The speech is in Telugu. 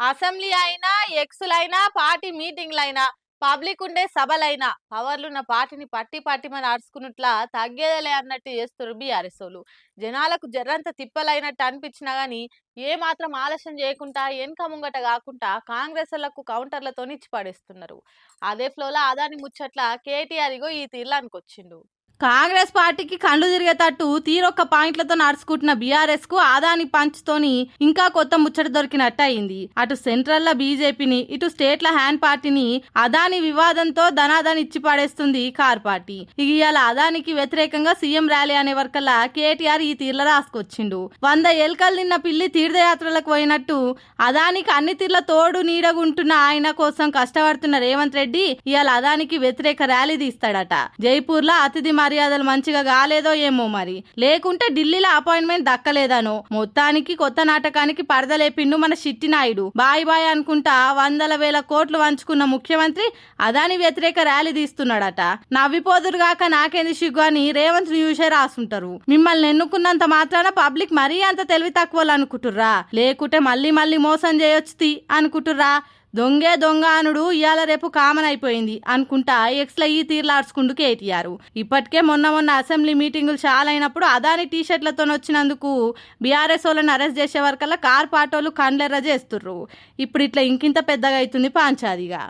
అసెంబ్లీ అయినా, ఎక్స్‌లైనా, పార్టీ మీటింగ్‌లైనా, పబ్లిక్ ఉండే సభలైనా పవర్లున్న పార్టీని పట్టి అరుచుకున్నట్లా తగ్గేదేలే అన్నట్టు చేస్తుర్రు బీఆర్ఎసోళ్ళు. జనాలకు జర్రంత తిప్పలైనట్టు అనిపించినా గాని ఏ మాత్రం ఆలస్యం చేయకుండా ఎనక ముంగట కాకుండా కాంగ్రెసోళ్లకు కౌంటర్లతోని ఇచ్చి పడేస్తున్నారు. అదే ఫ్లోలో అదాని ముచ్చట్ల కేటీఆర్ ఇగో ఈ తీర్లానికొచ్చిండు. కాంగ్రెస్ పార్టీకి కళ్ళు తిరిగేటట్టు తీరొక్క పాయింట్లతో నడుచుకుంటున్న బీఆర్ఎస్ కు ఆదాని పంచ్తోని ఇంకా కొత్త ముచ్చట దొరికినట్టు అయింది. అటు సెంట్రల్ ల బీజేపీని, ఇటు స్టేట్ల హ్యాండ్ పార్టీని అదాని వివాదంతో ధనాదాని ఇచ్చి పడేస్తుంది కార్ పార్టీ. ఇవాళ అదానికి వ్యతిరేకంగా సీఎం ర్యాలీ అనే వరకల్లా కేటీఆర్ ఈ తీర్ల రాసుకొచ్చిండు. 100 ఏల్కలు నిన్న పిల్లి తీర్థయాత్రలకు పోయినట్టు అదానికి అన్ని తీర్ల తోడు నీడగుంటున్న ఆయన కోసం కష్టపడుతున్న రేవంత్ రెడ్డి ఇవాళ అదానికి వ్యతిరేక ర్యాలీ తీస్తాడట. జైపూర్ లో అతిథి మర్యాదలు మంచిగా కాలేదో ఏమో మరి, లేకుంటే ఢిల్లీలో అపాయింట్మెంట్ దక్కలేదనో మొత్తానికి కొత్త నాటకానికి పరదలేపిండు మన చిట్టి నాయుడు. బాయ్ బాయ్ అనుకుంటా 100,000 కోట్లు వంచుకున్న ముఖ్యమంత్రి అదాని వ్యతిరేక ర్యాలీ తీస్తున్నాడట. నవ్విపోదురుగాక నాకేంది సిగ్గు అని రేవంత్ న్యూసే రాసుంటారు. మిమ్మల్ని ఎన్నుకున్నంత మాత్రాన పబ్లిక్ మరీ అంత తెలివి తక్కువలు అనుకుంటుర్రా, లేకుంటే మళ్ళీ మోసం చేయొచ్చు అనుకుంటుర్రా? దొంగే దొంగ అనుడు ఇవాళ రేపు కామన్ అయిపోయింది అనుకుంటా ఎక్స్ల ఈ తీర్లాడ్చుకుంటూ కేటీఆర్. ఇప్పటికే మొన్న అసెంబ్లీ మీటింగులు చాలా అయినప్పుడు అదాని టీషర్ట్లతో వచ్చినందుకు బీఆర్ఎస్ వాళ్ళని అరెస్ట్ చేసే వరకల్లా కార్ పాటోలు కండ్లెర్ర చేస్తుర్రు. ఇప్పుడు ఇట్లా ఇంకింత పెద్దగా అవుతుంది పాంచాదిగా.